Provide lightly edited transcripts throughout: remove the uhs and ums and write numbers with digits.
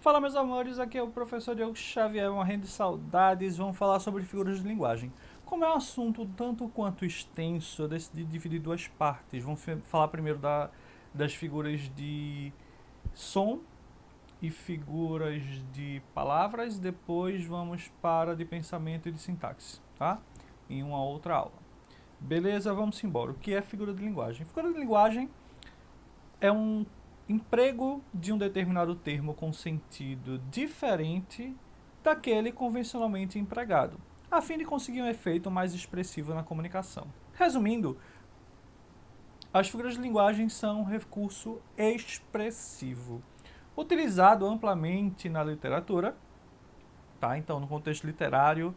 Fala, meus amores, aqui é o professor Diogo Xavier, morrendo de saudades. Vamos falar sobre figuras de linguagem. Como é um assunto tanto quanto extenso, eu decidi dividir duas partes. Vamos falar primeiro das figuras de som e figuras de palavras, depois vamos para de pensamento e de sintaxe, tá? Em uma outra aula. Beleza, vamos embora. O que é figura de linguagem? Figura de linguagem é um emprego de um determinado termo com sentido diferente daquele convencionalmente empregado, a fim de conseguir um efeito mais expressivo na comunicação. Resumindo, as figuras de linguagem são um recurso expressivo, utilizado amplamente na literatura, tá? Então, no contexto literário,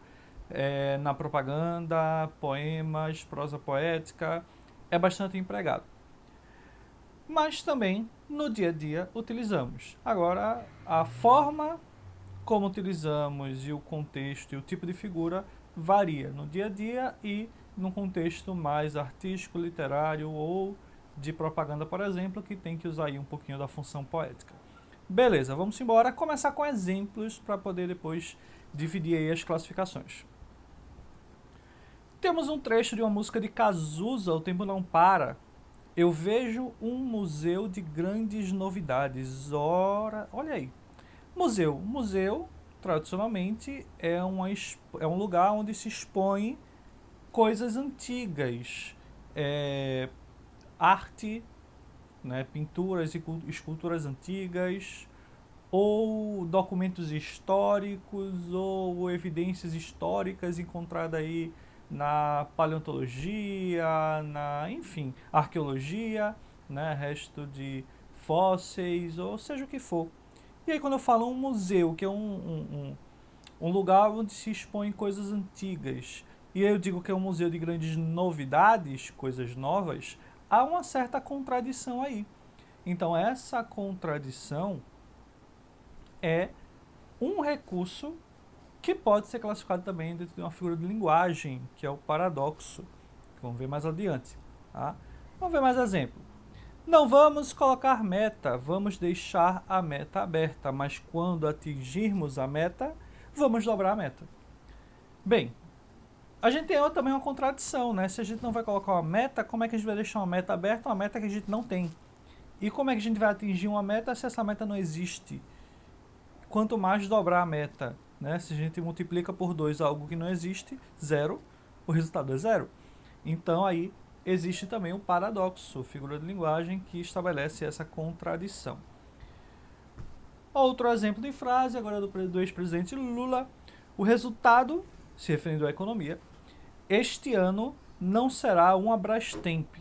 na propaganda, poemas, prosa poética, é bastante empregado. Mas também no dia a dia utilizamos. Agora, a forma como utilizamos e o contexto e o tipo de figura varia no dia a dia e num contexto mais artístico, literário ou de propaganda, por exemplo, que tem que usar aí um pouquinho da função poética. Beleza, vamos embora começar com exemplos para poder depois dividir aí as classificações. Temos um trecho de uma música de Cazuza, O Tempo Não Para. Eu vejo um museu de grandes novidades. Ora, olha aí. Museu, tradicionalmente, é um lugar onde se expõe coisas antigas. É, arte, né, pinturas e esculturas antigas, ou documentos históricos, ou evidências históricas encontradas aí na paleontologia, enfim, arqueologia, né, resto de fósseis, ou seja o que for. E aí quando eu falo um museu, que é um lugar onde se expõe coisas antigas, e aí eu digo que é um museu de grandes novidades, coisas novas, há uma certa contradição aí. Então essa contradição é um recurso que pode ser classificado também dentro de uma figura de linguagem, que é o paradoxo. Vamos ver mais adiante. Tá? Vamos ver mais exemplo. Não vamos colocar meta, vamos deixar a meta aberta, mas quando atingirmos a meta, vamos dobrar a meta. Bem, a gente tem também uma contradição, né? Se a gente não vai colocar uma meta, como é que a gente vai deixar uma meta aberta, uma meta que a gente não tem? E como é que a gente vai atingir uma meta se essa meta não existe? Quanto mais dobrar a meta, né? Se a gente multiplica por 2 algo que não existe, zero, o resultado é zero. Então aí existe também o paradoxo, figura de linguagem que estabelece essa contradição. Outro exemplo de frase, agora do ex-presidente Lula. O resultado, se referindo à economia, este ano não será uma Brastemp.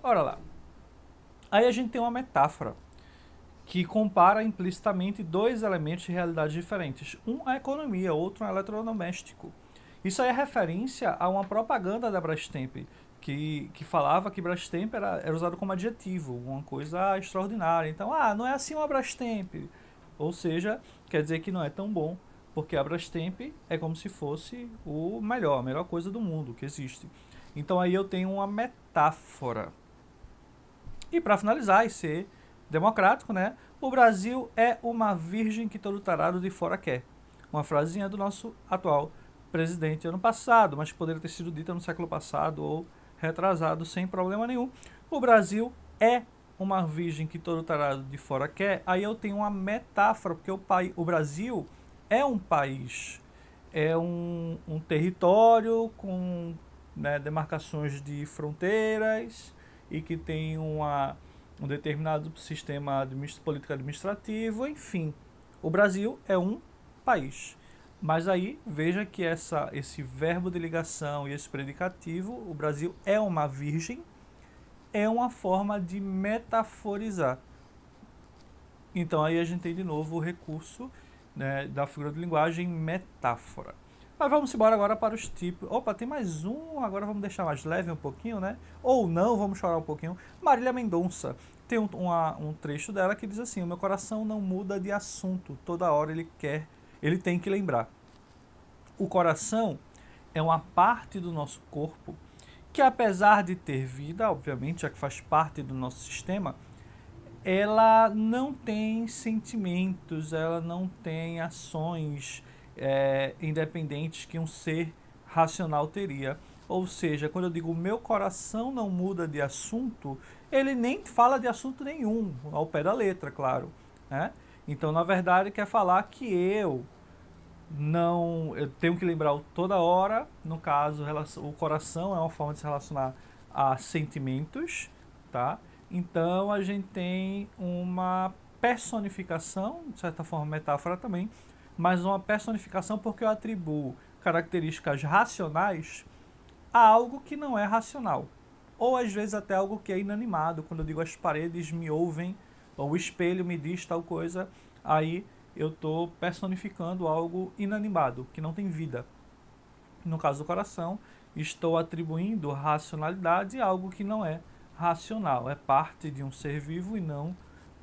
Ora lá. Aí a gente tem uma metáfora que compara implicitamente dois elementos de realidades diferentes. Um a economia, outro um eletrodoméstico. Isso aí é referência a uma propaganda da Brastemp, que falava que Brastemp era usado como adjetivo, uma coisa extraordinária. Então, não é assim uma Brastemp. Ou seja, quer dizer que não é tão bom, porque a Brastemp é como se fosse a melhor coisa do mundo que existe. Então aí eu tenho uma metáfora. E para finalizar e ser democrático, né? O Brasil é uma virgem que todo tarado de fora quer. Uma frasinha do nosso atual presidente ano passado, mas que poderia ter sido dita no século passado ou retrasado sem problema nenhum. O Brasil é uma virgem que todo tarado de fora quer. Aí eu tenho uma metáfora, porque o Brasil é um país, é um território com, né, demarcações de fronteiras e que tem um determinado sistema político administrativo, enfim. O Brasil é um país. Mas aí veja que esse verbo de ligação e esse predicativo, o Brasil é uma virgem, é uma forma de metaforizar. Então aí a gente tem de novo o recurso, né, da figura de linguagem metáfora. Mas vamos embora agora para os tipos. Opa, tem mais um, agora vamos deixar mais leve um pouquinho, né? Ou não, vamos chorar um pouquinho. Marília Mendonça. Tem um trecho dela que diz assim: o meu coração não muda de assunto, toda hora ele tem que lembrar. O coração é uma parte do nosso corpo que, apesar de ter vida, obviamente, já que faz parte do nosso sistema, ela não tem sentimentos, ela não tem ações independentes que um ser racional teria. Ou seja, quando eu digo meu coração não muda de assunto, ele nem fala de assunto nenhum, ao pé da letra, claro, né? Então, na verdade, quer falar que eu tenho que lembrar toda hora, no caso, o coração é uma forma de se relacionar a sentimentos, tá? Então a gente tem uma personificação, de certa forma metáfora também, mas uma personificação porque eu atribuo características racionais a algo que não é racional. Ou às vezes até algo que é inanimado, quando eu digo as paredes me ouvem, ou o espelho me diz tal coisa, aí eu estou personificando algo inanimado, que não tem vida. No caso do coração, estou atribuindo racionalidade a algo que não é racional, é parte de um ser vivo e não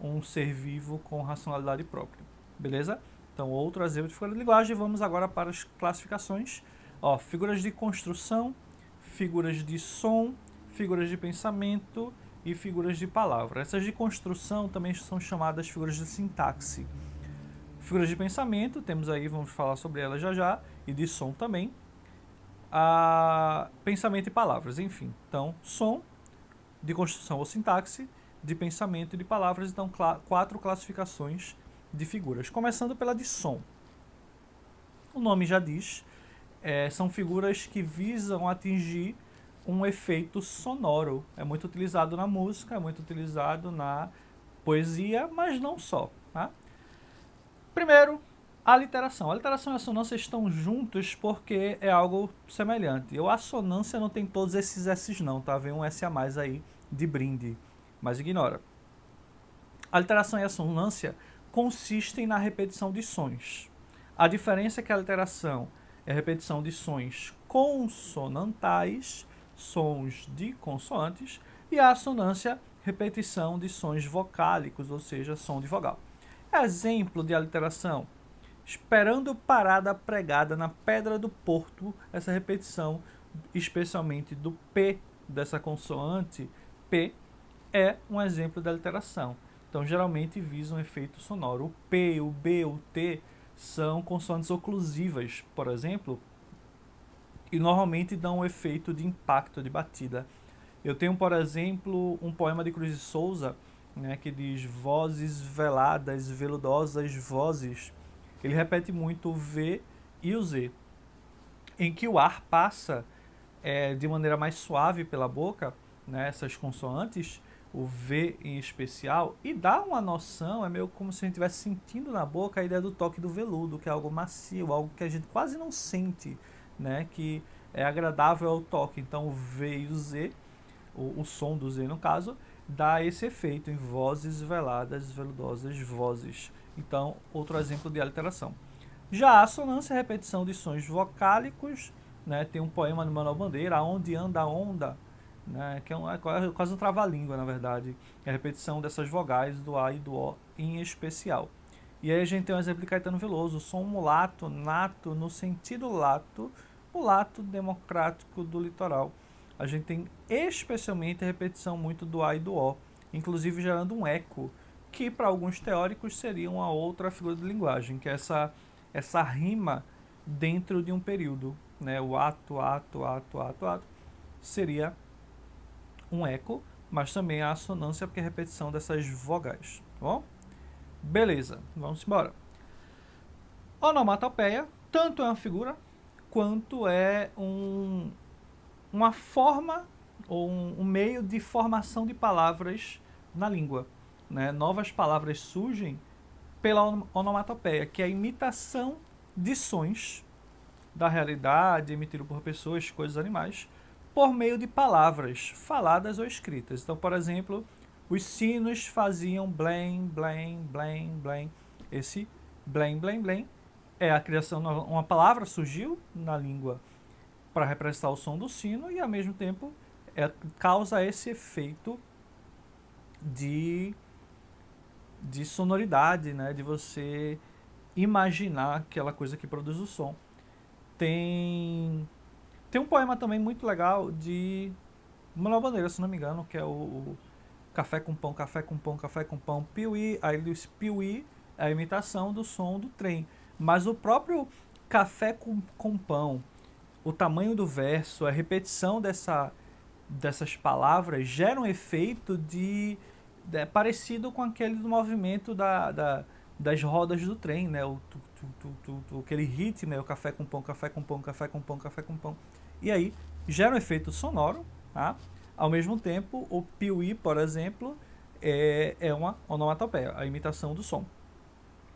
um ser vivo com racionalidade própria. Beleza? Então, outro exemplo de figura de linguagem. Vamos agora para as classificações. Ó, figuras de construção, figuras de som, figuras de pensamento e figuras de palavra. Essas de construção também são chamadas figuras de sintaxe. Figuras de pensamento, temos aí, vamos falar sobre elas já já, e de som também. Pensamento e palavras, enfim. Então, som, de construção ou sintaxe, de pensamento e de palavras. Então, 4 classificações de figuras. Começando pela de som. O nome já diz, são figuras que visam atingir um efeito sonoro. É muito utilizado na música, é muito utilizado na poesia, mas não só. Tá? Primeiro, a literação. A literação e a assonância estão juntos porque é algo semelhante. A assonância não tem todos esses S's não, tá? Vem um S a mais aí de brinde, mas ignora. A literação e a assonância consistem na repetição de sons. A diferença é que a literação é a repetição de sons consonantais, sons de consoantes, e a assonância, repetição de sons vocálicos, ou seja, som de vogal. Exemplo de aliteração: esperando parada pregada na pedra do porto, essa repetição, especialmente do P dessa consoante, P, é um exemplo de aliteração. Então, geralmente visa um efeito sonoro. O P, o B, o T são consoantes oclusivas, por exemplo, e normalmente dão um efeito de impacto, de batida. Eu tenho, por exemplo, um poema de Cruz de Souza, né, que diz vozes veladas, veludosas vozes. Ele repete muito o V e o Z, em que o ar passa de maneira mais suave pela boca, né, essas consoantes, o V em especial, e dá uma noção, é meio como se a gente estivesse sentindo na boca a ideia do toque do veludo, que é algo macio, algo que a gente quase não sente, né, que é agradável ao toque. Então o V e o Z, o som do Z no caso, dá esse efeito em vozes veladas, veludosas vozes. Então, outro exemplo de aliteração. Já a assonância é a repetição de sons vocálicos, né? Tem um poema do Manuel Bandeira, Aonde Anda a Onda, né? Que é quase um trava-língua, na verdade. É a repetição dessas vogais do A e do O em especial. E aí a gente tem um exemplo de Caetano Veloso, som mulato, nato, no sentido lato, mulato democrático do litoral. A gente tem especialmente a repetição muito do A e do O, inclusive gerando um eco, que para alguns teóricos seria uma outra figura de linguagem, que é essa rima dentro de um período, né? O ato, ato, ato, ato, ato, seria um eco, mas também a assonância, porque é a repetição dessas vogais, tá bom? Beleza, vamos embora. Onomatopeia, tanto é uma figura, quanto é uma forma ou um meio de formação de palavras na língua, né? Novas palavras surgem pela onomatopeia, que é a imitação de sons da realidade emitido por pessoas, coisas, animais, por meio de palavras faladas ou escritas. Então, por exemplo, os sinos faziam blém, blém, blém, blém. Esse blém, blém, blém é a criação de uma palavra, surgiu na língua para representar o som do sino e, ao mesmo tempo, causa esse efeito de sonoridade, né? De você imaginar aquela coisa que produz o som. Tem um poema também muito legal de Manuel Bandeira, se não me engano, que é café com pão, café com pão, café com pão, piuí, aí esse piuí é a imitação do som do trem. Mas o próprio café com pão, o tamanho do verso, a repetição dessas palavras gera um efeito parecido com aquele do movimento das rodas do trem, né? Aquele ritmo, né? O café com pão, café com pão, café com pão, café com pão. E aí gera um efeito sonoro, tá? Ao mesmo tempo, o piuí, por exemplo, é uma onomatopeia, a imitação do som.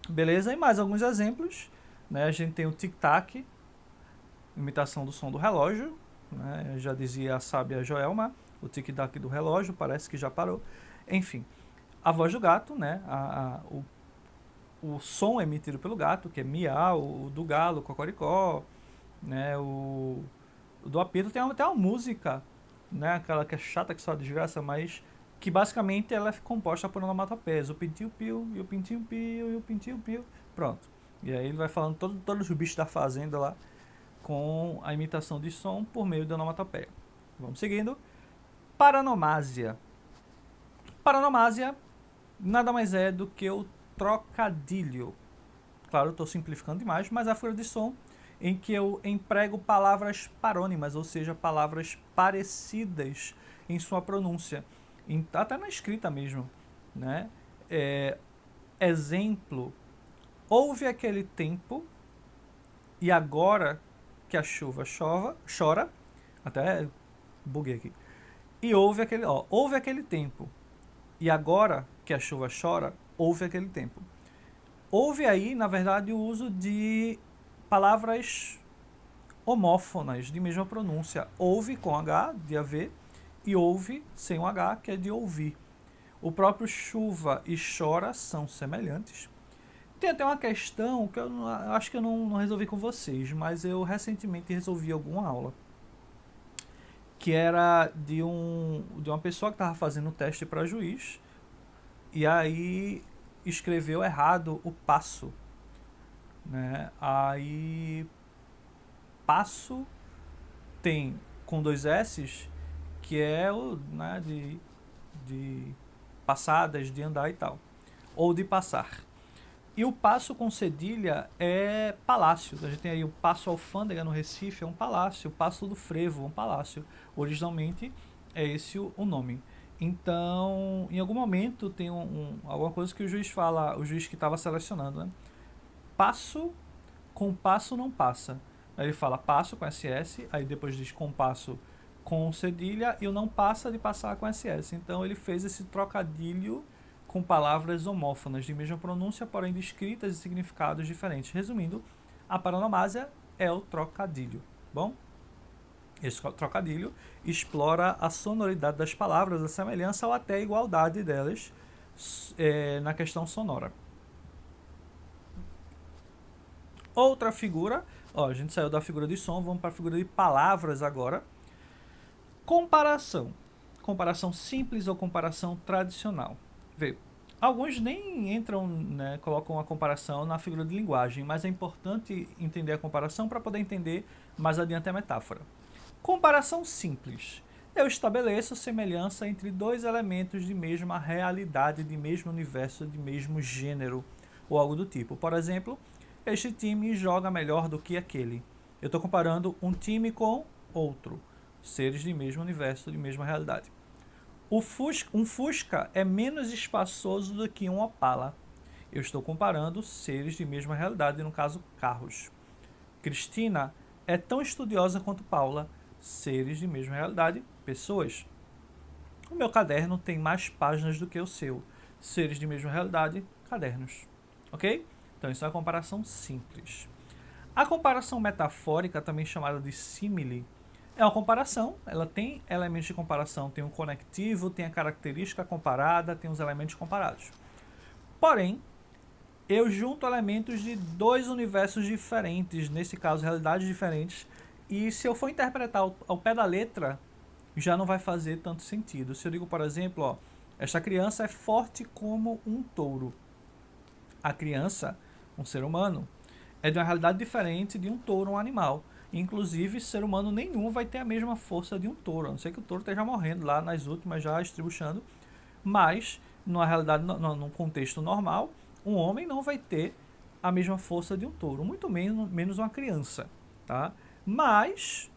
Beleza? E mais alguns exemplos, né? A gente tem o tic-tac, imitação do som do relógio, né? Já dizia a sábia Joelma, o tic-tac do relógio, parece que já parou. Enfim, a voz do gato, né? O som emitido pelo gato, que é miau, o do galo, cocoricó, né? O do apito tem até uma música, né? Aquela que é chata, que só desgraça, mas que basicamente ela é composta por onomatopeias, o pintil-pio, e o pintil-pio, e o pintil-pio. Pronto. E aí ele vai falando todos os bichos da fazenda lá, com a imitação de som por meio da onomatopeia. Vamos seguindo. Paranomásia. Paranomásia nada mais é do que o trocadilho. Claro, estou simplificando demais, mas a figura de som em que eu emprego palavras parônimas, ou seja, palavras parecidas em sua pronúncia, até na escrita mesmo, né? Exemplo, houve aquele tempo e agora que a chuva chora, até buguei aqui, e houve aquele tempo e agora que a chuva chora, houve aquele tempo. Houve aí, na verdade, o uso de palavras homófonas de mesma pronúncia. Houve com H, de haver, e houve sem o H, que é de ouvir. O próprio chuva e chora são semelhantes. Tem até uma questão que eu acho que eu não resolvi com vocês, mas eu recentemente resolvi alguma aula, que era de uma pessoa que estava fazendo um teste para juiz, e aí escreveu errado o passo, né? Aí passo tem com 2 S's, que é o, né, de passadas, de andar e tal, ou de passar. E o passo com cedilha é palácio. A gente tem aí o Paço Alfândega no Recife, é um palácio. O Paço do Frevo, um palácio. Originalmente é esse o nome. Então, em algum momento tem alguma coisa que o juiz fala, o juiz que estava selecionando, né? Passo com passo não passa. Aí ele fala passo com SS, aí depois diz compasso com cedilha e o não passa de passar com SS. Então ele fez esse trocadilho com palavras homófonas de mesma pronúncia, porém descritas e significados diferentes. Resumindo, a paranomásia é o trocadilho. Bom, esse trocadilho explora a sonoridade das palavras, a semelhança ou até a igualdade delas na questão sonora. Outra figura, a gente saiu da figura de som, vamos para a figura de palavras agora. Comparação. Comparação simples ou comparação tradicional. Vê, alguns nem entram, né, colocam a comparação na figura de linguagem, mas é importante entender a comparação para poder entender mais adiante a metáfora. Comparação simples. Eu estabeleço semelhança entre 2 elementos de mesma realidade, de mesmo universo, de mesmo gênero, ou algo do tipo. Por exemplo, este time joga melhor do que aquele. Eu estou comparando um time com outro, seres de mesmo universo, de mesma realidade. Um Fusca é menos espaçoso do que um Opala. Eu estou comparando seres de mesma realidade, no caso, carros. Cristina é tão estudiosa quanto Paula, seres de mesma realidade, pessoas. O meu caderno tem mais páginas do que o seu, seres de mesma realidade, cadernos. Ok? Então isso é uma comparação simples. A comparação metafórica, também chamada de símile, é uma comparação, ela tem elementos de comparação, tem um conectivo, tem a característica comparada, tem os elementos comparados. Porém, eu junto elementos de 2 universos diferentes, nesse caso realidades diferentes, e se eu for interpretar ao pé da letra, já não vai fazer tanto sentido. Se eu digo, por exemplo, esta criança é forte como um touro. A criança, um ser humano, é de uma realidade diferente de um touro, um animal. Inclusive, ser humano nenhum vai ter a mesma força de um touro, a não ser que o touro esteja morrendo lá nas últimas, já estribuchando. Mas, numa realidade, num contexto normal, um homem não vai ter a mesma força de um touro, muito menos uma criança, tá? Mas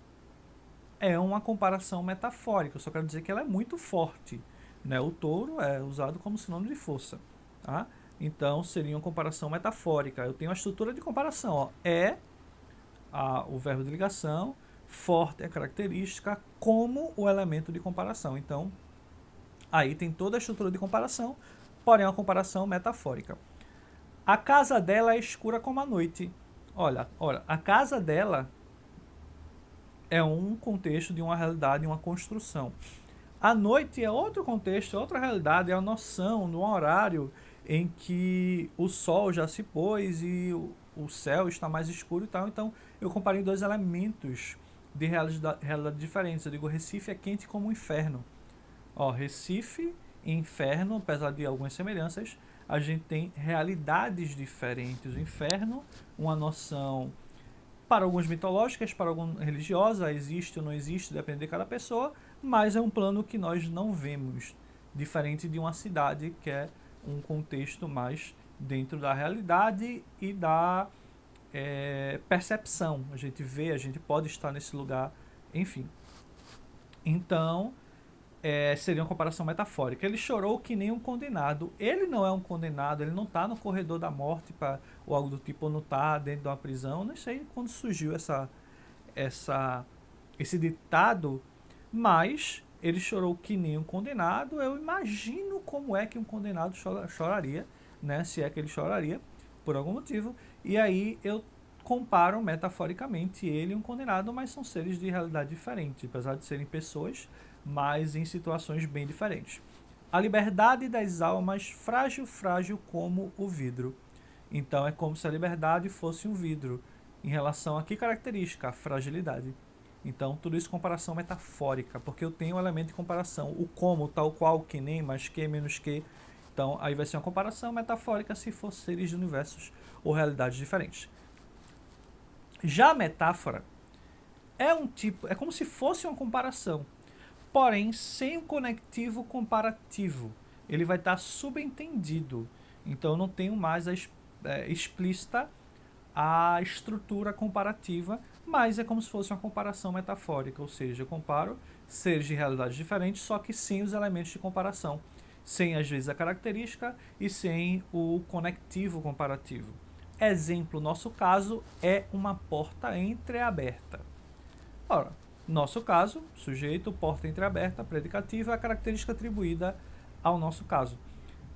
é uma comparação metafórica, eu só quero dizer que ela é muito forte, né? O touro é usado como sinônimo de força, tá? Então seria uma comparação metafórica. Eu tenho a estrutura de comparação, ó. O verbo de ligação, forte é a característica como o elemento de comparação. Então, aí tem toda a estrutura de comparação, porém é uma comparação metafórica. A casa dela é escura como a noite. Olha, a casa dela é um contexto de uma realidade, uma construção. A noite é outro contexto, outra realidade, é a noção de um horário em que o sol já se pôs e o céu está mais escuro e tal. Então, eu comparei dois elementos de realidade diferentes. Eu digo, Recife é quente como o inferno. Ó, Recife e inferno, apesar de algumas semelhanças, a gente tem realidades diferentes. O inferno, uma noção para alguns mitológicas, para alguns religiosa, existe ou não existe, depende de cada pessoa, mas é um plano que nós não vemos, diferente de uma cidade que é um contexto mais dentro da realidade e da percepção. A gente vê, a gente pode estar nesse lugar, enfim. Então, seria uma comparação metafórica. Ele chorou que nem um condenado. Ele não é um condenado, ele não está no corredor da morte ou algo do tipo, ou não está dentro de uma prisão. Não sei quando surgiu esse ditado, mas ele chorou que nem um condenado. Eu imagino como é que um condenado choraria, né? Se é que ele choraria, por algum motivo. E aí eu comparo metaforicamente ele e um condenado, mas são seres de realidade diferente, apesar de serem pessoas, mas em situações bem diferentes. A liberdade das almas, frágil, frágil como o vidro. Então é como se a liberdade fosse um vidro. Em relação a que característica? A fragilidade. Então tudo isso comparação metafórica, porque eu tenho um elemento de comparação. O como, tal qual, que nem, mais que, menos que. Então aí vai ser uma comparação metafórica se for seres de universos ou realidades diferentes. Já a metáfora é como se fosse uma comparação, porém sem um conectivo comparativo. Ele vai estar subentendido. Então eu não tenho mais explícita a estrutura comparativa, mas é como se fosse uma comparação metafórica, ou seja, eu comparo seres de realidades diferentes, só que sem os elementos de comparação, sem às vezes a característica e sem o conectivo comparativo. Exemplo, nosso caso é uma porta entreaberta. Ora, nosso caso, sujeito, porta entreaberta, predicativa, é a característica atribuída ao nosso caso.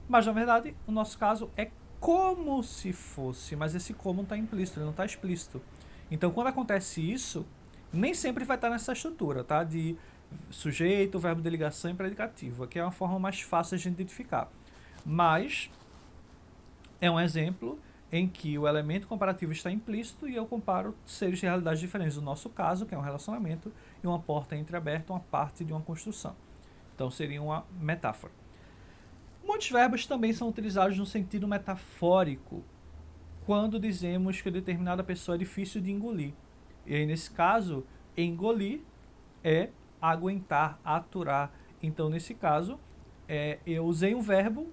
Mas, na verdade, o nosso caso é como se fosse, mas esse como está implícito, ele não está explícito. Então, quando acontece isso, nem sempre vai estar nessa estrutura, tá? De sujeito, verbo de ligação e predicativo, que é uma forma mais fácil de a gente identificar. Mas é um exemplo em que o elemento comparativo está implícito e eu comparo seres de realidades diferentes. No nosso caso, que é um relacionamento, e uma porta entreaberta, uma parte de uma construção. Então seria uma metáfora. Muitos verbos também são utilizados no sentido metafórico quando dizemos que determinada pessoa é difícil de engolir. E aí, nesse caso, engolir é aguentar, aturar. Então, nesse caso, eu usei um verbo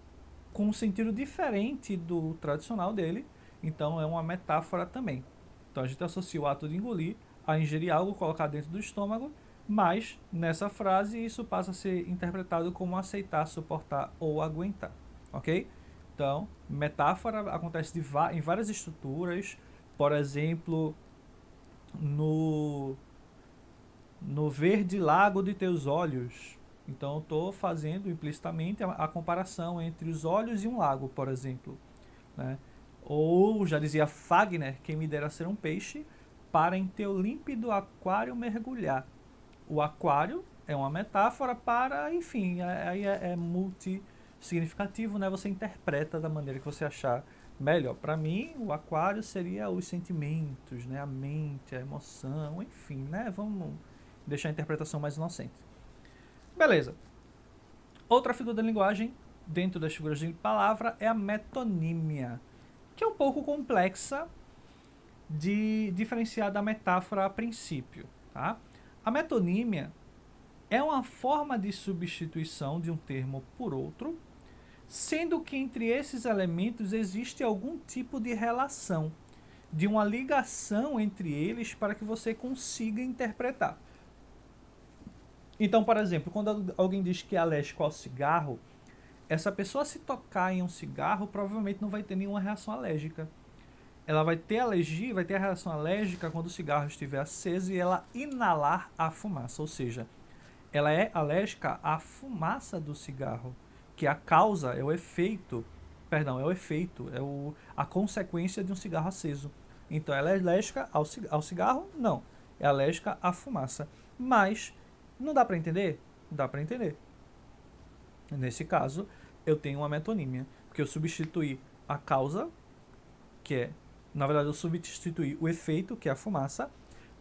com um sentido diferente do tradicional dele, então é uma metáfora também. Então a gente associa o ato de engolir a ingerir algo, colocar dentro do estômago, mas nessa frase isso passa a ser interpretado como aceitar, suportar ou aguentar, ok? Então, metáfora acontece em várias estruturas, por exemplo, no verde lago de teus olhos. Então, estou fazendo implicitamente a comparação entre os olhos e um lago, por exemplo. Né? Ou, já dizia Fagner, quem me dera ser um peixe, para em teu límpido aquário mergulhar. O aquário é uma metáfora para, enfim, aí é multissignificativo, né? Você interpreta da maneira que você achar melhor. Para mim, o aquário seria os sentimentos, né? A mente, a emoção, enfim, né? Vamos deixar a interpretação mais inocente. Beleza. Outra figura da linguagem, dentro das figuras de palavra, é a metonímia, que é um pouco complexa de diferenciar da metáfora a princípio. Tá? A metonímia é uma forma de substituição de um termo por outro, sendo que entre esses elementos existe algum tipo de relação, de uma ligação entre eles para que você consiga interpretar. Então, por exemplo, quando alguém diz que é alérgico ao cigarro, essa pessoa, se tocar em um cigarro, provavelmente não vai ter nenhuma reação alérgica. Ela vai ter alergia, vai ter a reação alérgica quando o cigarro estiver aceso e ela inalar a fumaça, ou seja, ela é alérgica à fumaça do cigarro, que a causa é o efeito, perdão, é o efeito, a consequência de um cigarro aceso. Então ela é alérgica ao cigarro? Não, é alérgica à fumaça. Mas não dá para entender? Dá para entender. Nesse caso, eu tenho uma metonímia, porque eu substituí a causa, que é, na verdade, eu substituí o efeito, que é a fumaça,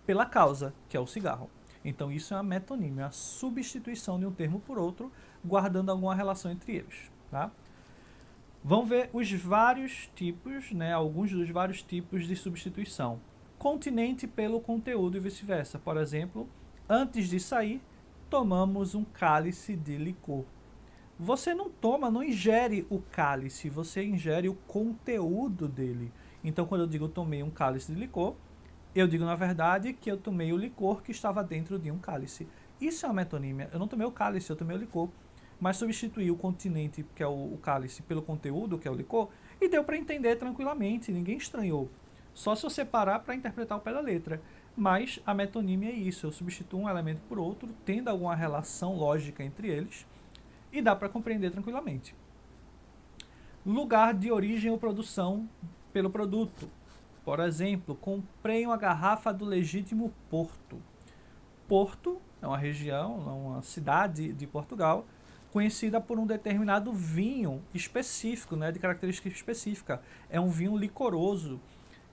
pela causa, que é o cigarro. Então isso é uma metonímia, a substituição de um termo por outro, guardando alguma relação entre eles. Tá? Vamos ver os vários tipos, né, alguns dos vários tipos de substituição. Continente pelo conteúdo e vice-versa. Por exemplo, antes de sair, tomamos um cálice de licor. Você não toma, não ingere o cálice, você ingere o conteúdo dele. Então, quando eu digo tomei um cálice de licor, eu digo, na verdade, que eu tomei o licor que estava dentro de um cálice. Isso é uma metonímia. Eu não tomei o cálice, eu tomei o licor. Mas substituí o continente, que é o cálice, pelo conteúdo, que é o licor, e deu para entender tranquilamente, ninguém estranhou. Só se você parar para interpretar o pé da letra. Mas a metonímia é isso, eu substituo um elemento por outro, tendo alguma relação lógica entre eles, e dá para compreender tranquilamente. Lugar de origem ou produção pelo produto. Por exemplo, comprei uma garrafa do Legítimo Porto. Porto é uma região, uma cidade de Portugal, conhecida por um determinado vinho específico, né, de característica específica. É um vinho licoroso.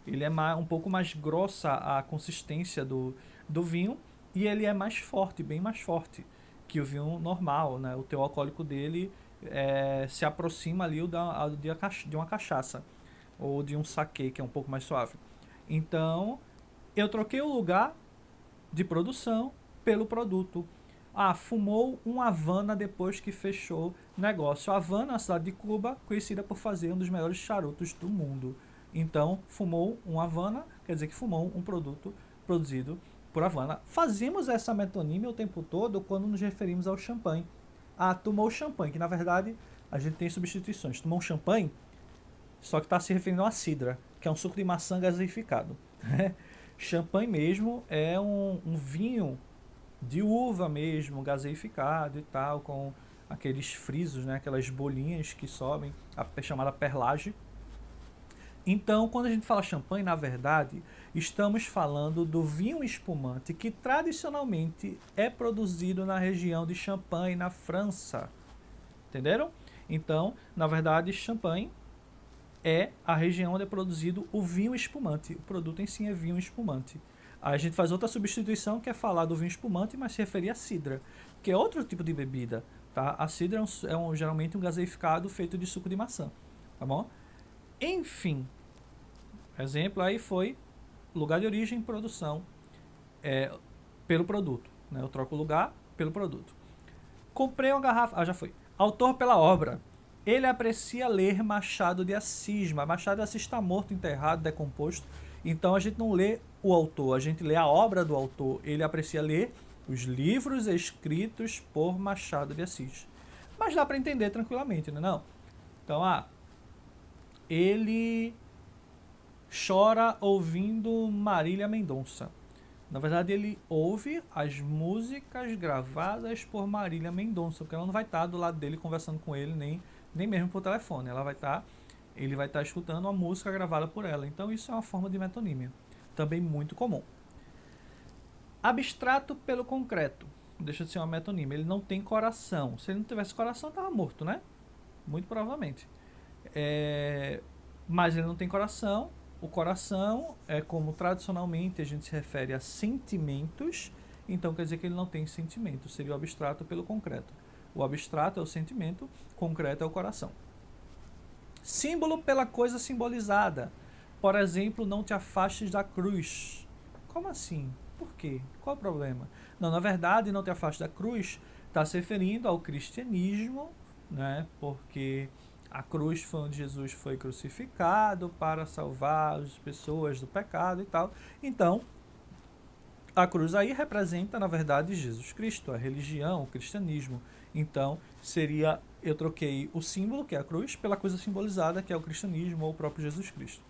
Ele é um pouco mais grossa a consistência do vinho e ele é mais forte, bem mais forte que o vinho normal, né? O teor alcoólico dele se aproxima ali de uma cachaça ou de um saquê, que é um pouco mais suave. Então, eu troquei o lugar de produção pelo produto. Ah, fumou um Havana depois que fechou negócio. Havana é uma cidade de Cuba, conhecida por fazer um dos melhores charutos do mundo. Então, fumou um Havana, quer dizer que fumou um produto produzido por Havana. Fazemos essa metonímia o tempo todo quando nos referimos ao champanhe. Ah, tomou champanhe, que na verdade a gente tem substituições. Tomou um champanhe, só que está se referindo a cidra, que é um suco de maçã gaseificado. Champanhe mesmo é um vinho de uva mesmo, gaseificado e tal, com aqueles frisos, né, aquelas bolinhas que sobem, a chamada perlage. Então, quando a gente fala champanhe, na verdade, estamos falando do vinho espumante que tradicionalmente é produzido na região de Champagne, na França. Entenderam? Então, na verdade, champanhe é a região onde é produzido o vinho espumante. O produto em si é vinho espumante. Aí a gente faz outra substituição que é falar do vinho espumante, mas se referir à cidra, que é outro tipo de bebida. Tá? A cidra geralmente um gaseificado feito de suco de maçã. Tá bom? Enfim, exemplo aí foi lugar de origem, produção pelo produto. Né? Eu troco o lugar pelo produto. Comprei uma garrafa... Ah, já foi. Autor pela obra. Ele aprecia ler Machado de Assis, mas Machado de Assis está morto, enterrado, decomposto. Então a gente não lê o autor, a gente lê a obra do autor. Ele aprecia ler os livros escritos por Machado de Assis. Mas dá para entender tranquilamente, né? Não? Então, ele chora ouvindo Marília Mendonça. Na verdade, ele ouve as músicas gravadas por Marília Mendonça, porque ela não vai estar do lado dele conversando com ele, nem mesmo por telefone. Ele vai estar escutando uma música gravada por ela. Então, isso é uma forma de metonímia, também muito comum. Abstrato pelo concreto. Deixa de ser uma metonímia. Ele não tem coração. Se ele não tivesse coração, estava morto, né? Muito provavelmente. Mas ele não tem coração. O coração é como tradicionalmente a gente se refere a sentimentos, então quer dizer que ele não tem sentimento, seria o abstrato pelo concreto. O abstrato é o sentimento, concreto é o coração. Símbolo pela coisa simbolizada. Por exemplo, não te afastes da cruz. Como assim? Por quê? Qual o problema? Não, na verdade, não te afaste da cruz está se referindo ao cristianismo, né? Porque a cruz foi onde Jesus foi crucificado para salvar as pessoas do pecado e tal. Então, a cruz aí representa, na verdade, Jesus Cristo, a religião, o cristianismo. Então, eu troquei o símbolo, que é a cruz, pela coisa simbolizada, que é o cristianismo ou o próprio Jesus Cristo.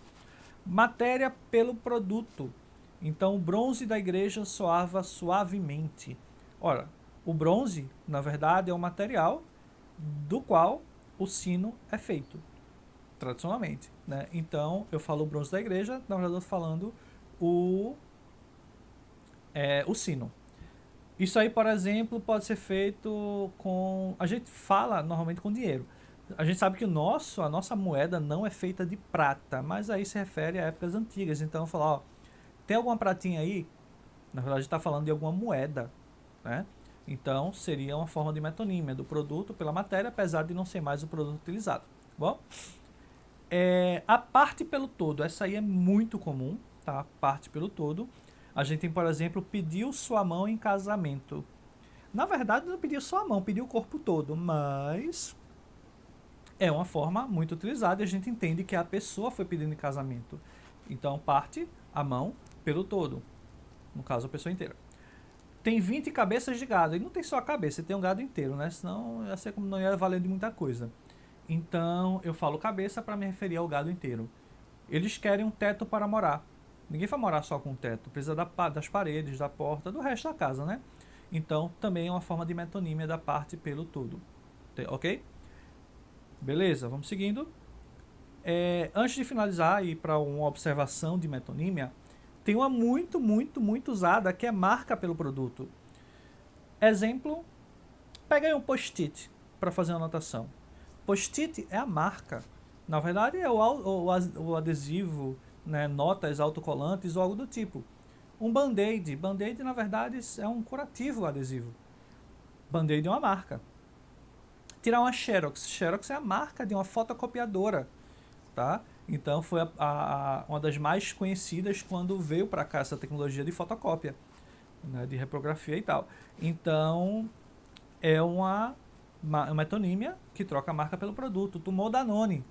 Matéria pelo produto. Então, o bronze da igreja soava suavemente. Ora, o bronze, na verdade, é o material do qual o sino é feito, tradicionalmente, né? Então, eu falo o bronze da igreja, na verdade, eu estou falando o, o sino. Isso aí, por exemplo, pode ser feito com... A gente fala normalmente com dinheiro. A gente sabe que a nossa moeda não é feita de prata, mas aí se refere a épocas antigas. Então, falar, ó, tem alguma pratinha aí? Na verdade, está falando de alguma moeda, né? Então, seria uma forma de metonímia do produto pela matéria, apesar de não ser mais o produto utilizado. Bom, a parte pelo todo, essa aí é muito comum, tá? Parte pelo todo. A gente tem, por exemplo, pediu sua mão em casamento. Na verdade, não pediu só a mão, pediu o corpo todo, mas é uma forma muito utilizada e a gente entende que a pessoa foi pedindo em casamento. Então, parte a mão pelo todo. No caso, a pessoa inteira. Tem 20 cabeças de gado. E não tem só a cabeça, tem um gado inteiro, né? Senão, ia ser como não ia valer de muita coisa. Então, eu falo cabeça para me referir ao gado inteiro. Eles querem um teto para morar. Ninguém vai morar só com teto. Precisa das paredes, da porta, do resto da casa, né? Então, também é uma forma de metonímia da parte pelo todo. Ok? Beleza, vamos seguindo. Antes de finalizar e ir para uma observação de metonímia, tem uma muito usada que é marca pelo produto. Exemplo, pega aí um post-it para fazer uma anotação. Post-it é a marca. Na verdade, é o adesivo, né, notas autocolantes ou algo do tipo. Um band-aid. Band-aid, na verdade, é um curativo adesivo. Band-aid é uma marca. Tirar uma Xerox. Xerox é a marca de uma fotocopiadora. Tá? Então, foi uma das mais conhecidas quando veio para cá essa tecnologia de fotocópia, né, de reprografia e tal. Então, é uma metonímia que troca a marca pelo produto. Tomou Danone.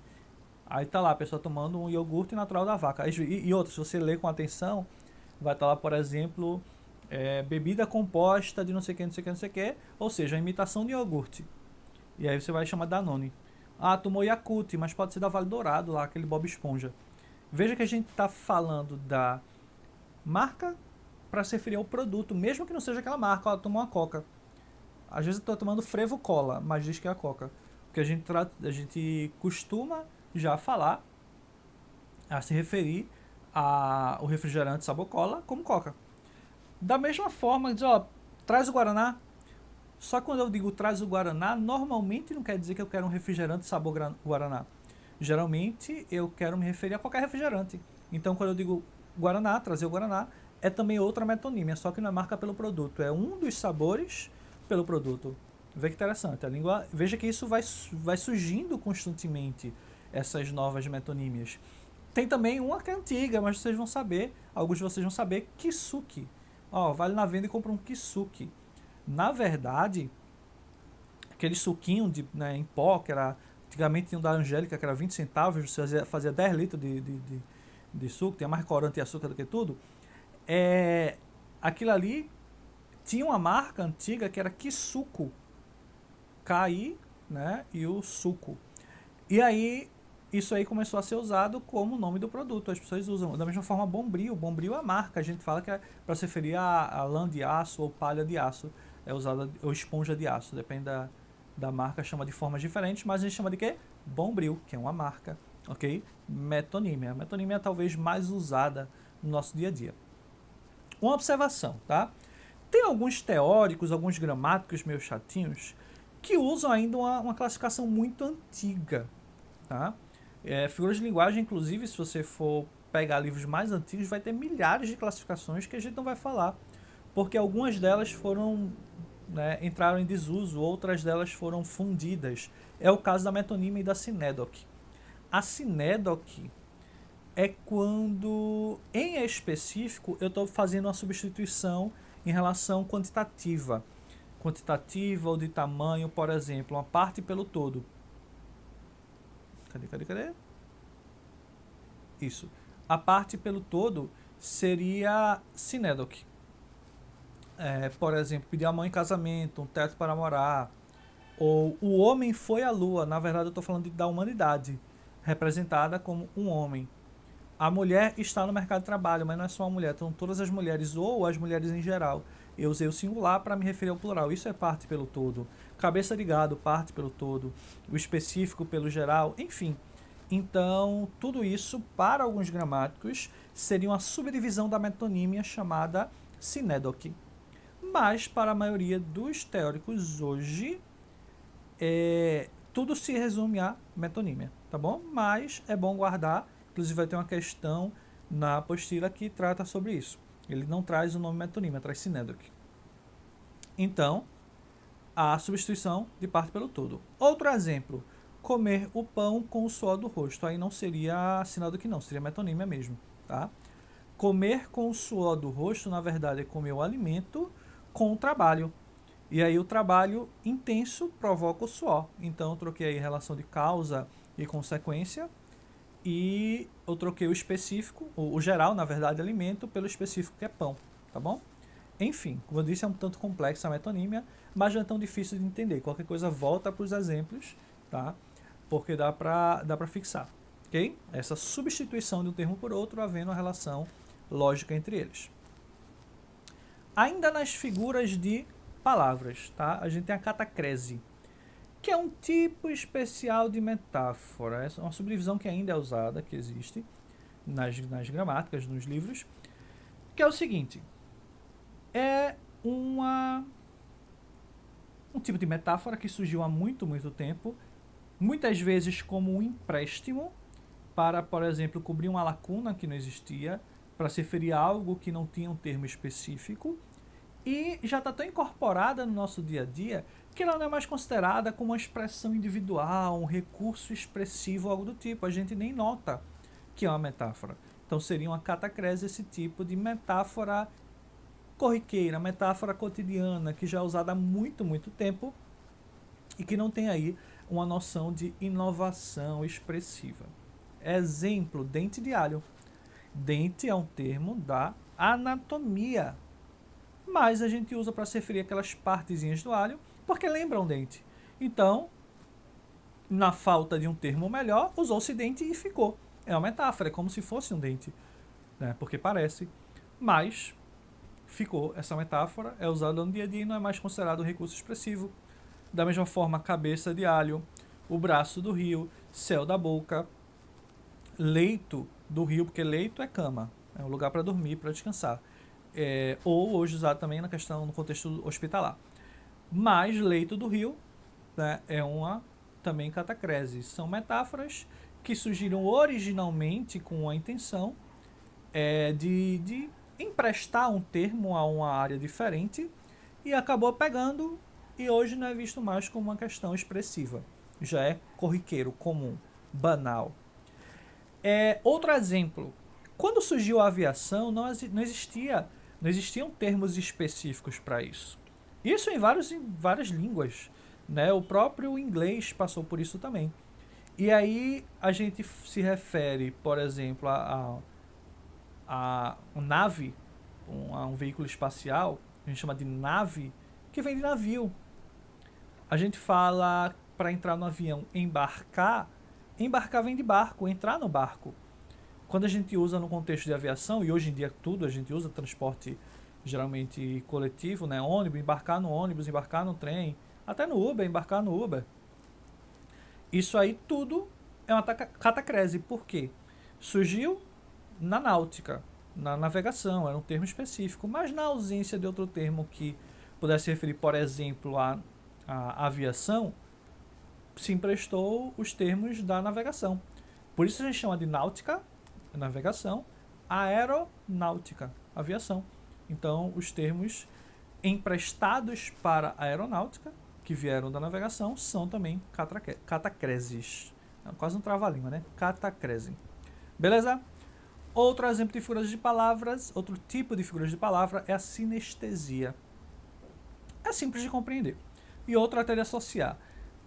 Aí tá lá a pessoa tomando um iogurte natural da vaca. E outro, se você ler com atenção, vai estar lá, por exemplo, bebida composta de não sei o que, não sei o que, não sei o que, ou seja, a imitação de iogurte. E aí você vai chamar Danone. Ah, tomou Yakult, mas pode ser da Vale Dourado lá, aquele Bob Esponja. Veja que a gente está falando da marca para se referir ao produto, mesmo que não seja aquela marca. Ó, tomou uma Coca. Às vezes eu estou tomando Frevo Cola, mas diz que é a Coca. Porque a gente costuma já falar, a se referir ao refrigerante sabor cola como Coca. Da mesma forma, diz, ó, traz o Guaraná. Só que quando eu digo traz o Guaraná, normalmente não quer dizer que eu quero um refrigerante sabor Guaraná. Geralmente eu quero me referir a qualquer refrigerante. Então quando eu digo Guaraná, trazer o Guaraná, é também outra metonímia, só que não é marca pelo produto, é um dos sabores pelo produto. Veja que interessante, veja que isso vai surgindo constantemente, essas novas metonímias. Tem também uma que é antiga, mas vocês vão saber, alguns de vocês vão saber, Kisuke. Ó, vai na venda e compra um Kisuke. Na verdade, aquele suquinho né, em pó, que era... Antigamente tinha um da Angélica, que era 20 centavos, você fazia 10 litros de suco, tinha mais corante e açúcar do que tudo. Aquilo ali tinha uma marca antiga que era Kisuko. K-I, né, e o suco. E aí, isso aí começou a ser usado como nome do produto. As pessoas usam. Da mesma forma, Bombril. Bombril é a marca. A gente fala que é para se referir a lã de aço ou palha de aço. É usada, ou esponja de aço. Depende da marca, chama de formas diferentes, mas a gente chama de quê? Bombril, que é uma marca. Ok? Metonímia. A metonímia é talvez mais usada no nosso dia a dia. Uma observação, tá? Tem alguns teóricos, alguns gramáticos meio chatinhos, que usam ainda uma classificação muito antiga. Tá? Figuras de linguagem, inclusive, se você for pegar livros mais antigos, vai ter milhares de classificações que a gente não vai falar, porque algumas delas foram, né, entraram em desuso, outras delas foram fundidas. É o caso da metonímia e da sinédoque. A sinédoque é quando, em específico, eu estou fazendo uma substituição em relação quantitativa. Quantitativa ou de tamanho, por exemplo, uma parte pelo todo. Cadê? Isso. A parte pelo todo seria sinédoque. Por exemplo, pedir a mãe em casamento, um teto para morar, ou o homem foi à lua. Na verdade, eu estou falando da humanidade, representada como um homem. A mulher está no mercado de trabalho, mas não é só a mulher, são todas as mulheres, ou as mulheres em geral. Eu usei o singular para me referir ao plural. Isso é parte pelo todo. Cabeça de gado, parte pelo todo. O específico pelo geral, enfim. Então, tudo isso, para alguns gramáticos, seria uma subdivisão da metonímia chamada sinédoque. Mas, para a maioria dos teóricos hoje, tudo se resume a metonímia, tá bom? Mas é bom guardar, inclusive vai ter uma questão na apostila que trata sobre isso. Ele não traz o nome metonímia, traz sinédoque. Então, a substituição de parte pelo todo. Outro exemplo, comer o pão com o suor do rosto. Aí não seria sinédoque não, seria metonímia mesmo, tá? Comer com o suor do rosto, na verdade, é comer o alimento com o trabalho. E aí o trabalho intenso provoca o suor. Então eu troquei aí relação de causa e consequência. E eu troquei o específico, o geral, na verdade, alimento, pelo específico, que é pão. Tá bom? Enfim, como eu disse, é um tanto complexa a metonímia, mas não é tão difícil de entender. Qualquer coisa volta para os exemplos, tá? Porque dá para fixar. Ok? Essa substituição de um termo por outro, havendo uma relação lógica entre eles. Ainda nas figuras de palavras, tá? A gente tem a catacrese, que é um tipo especial de metáfora. Essa é uma subdivisão que ainda é usada, que existe nas gramáticas, nos livros, que é o seguinte: é um tipo de metáfora que surgiu há muito tempo, muitas vezes como um empréstimo para, por exemplo, cobrir uma lacuna que não existia, para se referir a algo que não tinha um termo específico, e já está tão incorporada no nosso dia a dia que ela não é mais considerada como uma expressão individual, um recurso expressivo, algo do tipo. A gente nem nota que é uma metáfora. Então seria uma catacrese esse tipo de metáfora corriqueira, metáfora cotidiana, que já é usada há muito tempo e que não tem aí uma noção de inovação expressiva. Exemplo, dente de alho. Dente é um termo da anatomia, mas a gente usa para se referir aquelas partezinhas do alho, porque lembram dente. Então, na falta de um termo melhor, usou-se dente e ficou. É uma metáfora, é como se fosse um dente, né? Porque parece, mas ficou essa metáfora, é usada no dia a dia e não é mais considerado um recurso expressivo. Da mesma forma, cabeça de alho, o braço do rio, céu da boca, leito do rio, porque leito é cama, é um lugar para dormir, para descansar. Ou hoje usado também na questão no contexto hospitalar. Mas leito do rio, né, é uma também catacrese. São metáforas que surgiram originalmente com a intenção de emprestar um termo a uma área diferente e acabou pegando e hoje não é visto mais como uma questão expressiva. Já é corriqueiro, comum, banal. Outro exemplo, quando surgiu a aviação, não existiam termos específicos para isso. Isso em várias línguas, né? O próprio inglês passou por isso também. E aí a gente se refere, por exemplo, a uma nave, a um veículo espacial, a gente chama de nave, que vem de navio. A gente fala para entrar no avião, embarcar vem de barco, entrar no barco. Quando a gente usa no contexto de aviação, e hoje em dia tudo a gente usa transporte geralmente coletivo, né? Ônibus, embarcar no ônibus, embarcar no trem, até no Uber, embarcar no Uber. Isso aí tudo é uma catacrese. Por quê? Surgiu na náutica, na navegação, era um termo específico, mas na ausência de outro termo que pudesse referir, por exemplo, a aviação, se emprestou os termos da navegação. Por isso a gente chama de náutica, navegação, aeronáutica, aviação. Então, os termos emprestados para a aeronáutica, que vieram da navegação, são também catacreses. Quase um trava-língua, né? Catacrese. Beleza? Outro exemplo de figuras de palavras, outro tipo de figuras de palavra é a sinestesia. É simples de compreender. E outro até de associar.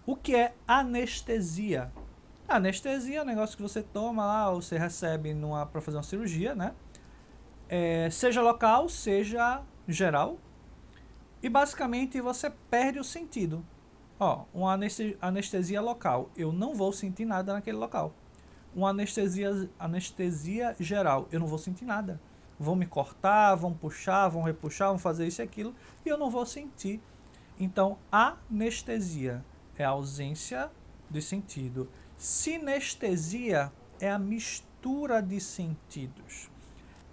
O que é anestesia? Anestesia é um negócio que você toma lá, ou você recebe para fazer uma cirurgia, né? Seja local, seja geral. E basicamente você perde o sentido. Ó, uma anestesia local. Eu não vou sentir nada naquele local. Uma anestesia geral. Eu não vou sentir nada. Vão me cortar, vão puxar, vão repuxar, vão fazer isso e aquilo. E eu não vou sentir. Então, anestesia é a ausência de sentido. Sinestesia é a mistura de sentidos.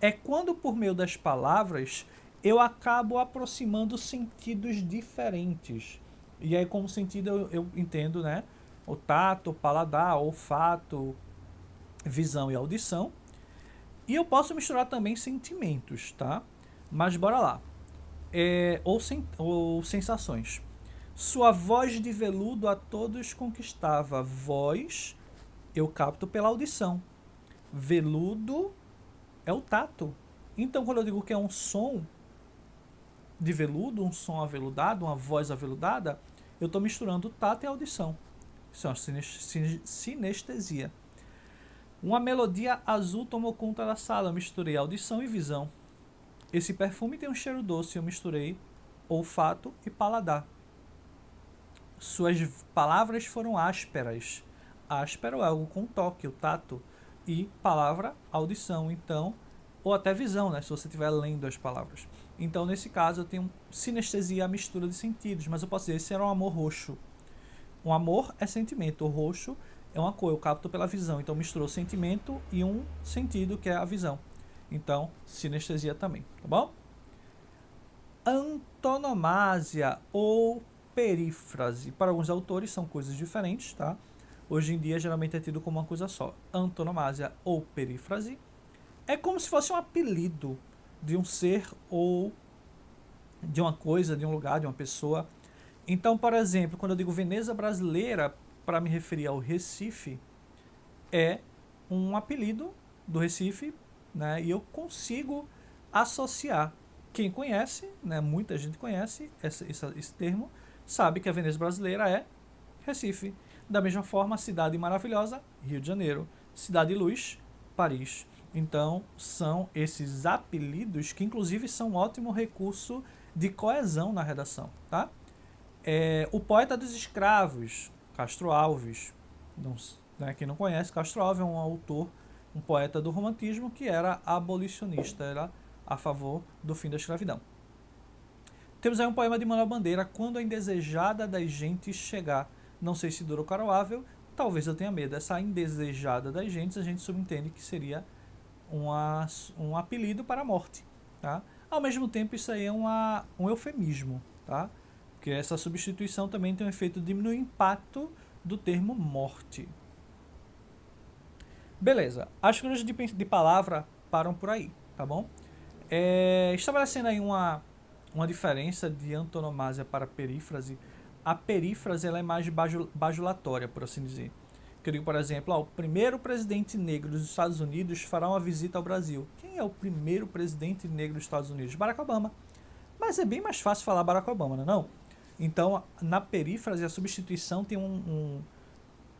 É quando, por meio das palavras, eu acabo aproximando sentidos diferentes. E aí, como sentido, eu entendo, né? O tato, o paladar, o olfato, visão e audição. E eu posso misturar também sentimentos, tá? Mas bora lá. Ou sensações. Sua voz de veludo a todos conquistava. Voz eu capto pela audição. Veludo é o tato. Então, quando eu digo que é um som de veludo, um som aveludado, uma voz aveludada, eu estou misturando o tato e a audição. Isso é uma sinestesia. Uma melodia azul tomou conta da sala. Eu misturei audição e visão. Esse perfume tem um cheiro doce. Eu misturei olfato e paladar. Suas palavras foram ásperas. Áspero é algo com toque, o tato. E palavra, audição. Então, ou até visão, né? Se você estiver lendo as palavras. Então, nesse caso, eu tenho sinestesia, a mistura de sentidos. Mas eu posso dizer, esse era um amor roxo. Um amor é sentimento. O roxo é uma cor, eu capto pela visão. Então, misturou sentimento e um sentido, que é a visão. Então, sinestesia também, tá bom? Antonomásia ou perífrase. Para alguns autores são coisas diferentes, tá? Hoje em dia geralmente é tido como uma coisa só. Antonomásia ou perífrase é como se fosse um apelido de um ser ou de uma coisa, de um lugar, de uma pessoa. Então, por exemplo, quando eu digo Veneza brasileira, para me referir ao Recife, é um apelido do Recife, né? E eu consigo associar. Quem conhece, né? Muita gente conhece esse termo, sabe que a Veneza brasileira é Recife. Da mesma forma, Cidade Maravilhosa, Rio de Janeiro. Cidade Luz, Paris. Então, são esses apelidos que, inclusive, são um ótimo recurso de coesão na redação. Tá? O poeta dos escravos, Castro Alves. Não, né, quem não conhece, Castro Alves é um autor, um poeta do romantismo que era abolicionista, era a favor do fim da escravidão. Temos aí um poema de Manuel Bandeira, Quando a Indesejada das Gentes Chegar. Não sei se duro ou caroável, talvez eu tenha medo. Essa indesejada das gentes, a gente subentende que seria um apelido para a morte. Tá? Ao mesmo tempo, isso aí é um eufemismo. Tá? Porque essa substituição também tem um efeito de diminuir o impacto do termo morte. Beleza, as figuras de palavra param por aí, tá bom? Estabelecendo aí uma diferença de antonomásia para perífrase. A perífrase ela é mais bajulatória, por assim dizer. Eu digo, por exemplo, o primeiro presidente negro dos Estados Unidos fará uma visita ao Brasil. Quem é o primeiro presidente negro dos Estados Unidos? Barack Obama. Mas é bem mais fácil falar Barack Obama, não é não? Então, na perífrase, a substituição tem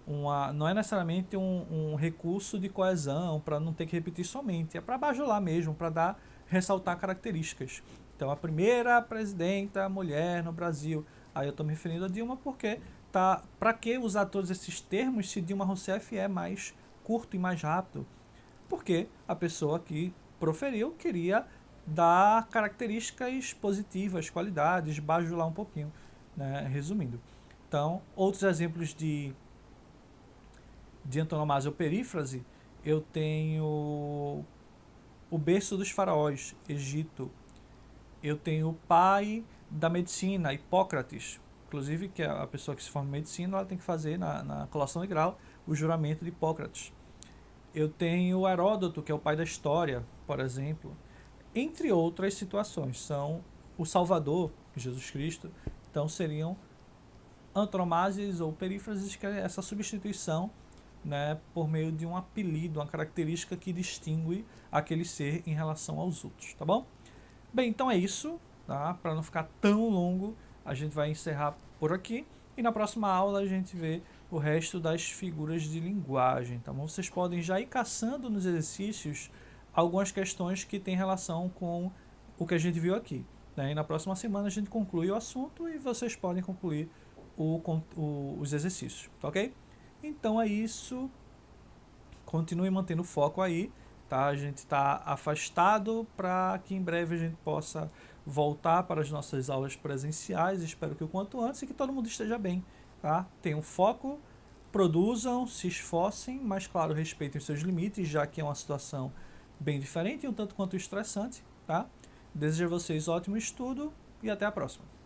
não é necessariamente um recurso de coesão para não ter que repetir somente, é para bajular mesmo, para ressaltar características. Então, a primeira presidenta mulher no Brasil. Aí eu estou me referindo a Dilma porque para que usar todos esses termos se Dilma Rousseff é mais curto e mais rápido? Porque a pessoa que proferiu queria dar características positivas, qualidades, bajular um pouquinho, né? Resumindo. Então, outros exemplos de antonomásia ou perífrase, eu tenho o berço dos faraós, Egito. Eu tenho o pai da medicina, Hipócrates. Inclusive, que é a pessoa que se forma em medicina, ela tem que fazer na colação de grau o juramento de Hipócrates. Eu tenho Heródoto, que é o pai da história, por exemplo. Entre outras situações, são o Salvador, Jesus Cristo. Então, seriam antonomásias ou perífrases, que é essa substituição né, por meio de um apelido, uma característica que distingue aquele ser em relação aos outros, tá bom? Bem, então é isso, tá? Para não ficar tão longo, a gente vai encerrar por aqui e na próxima aula a gente vê o resto das figuras de linguagem, tá bom? Vocês podem já ir caçando nos exercícios algumas questões que têm relação com o que a gente viu aqui, né? E na próxima semana a gente conclui o assunto e vocês podem concluir os exercícios, tá ok? Então é isso. Continue mantendo o foco aí, tá? A gente está afastado para que em breve a gente possa voltar para as nossas aulas presenciais. Espero que o quanto antes e que todo mundo esteja bem, tá? Tenham foco, produzam, se esforcem, mas claro, respeitem os seus limites, já que é uma situação bem diferente e um tanto quanto estressante, tá? Desejo a vocês ótimo estudo e até a próxima.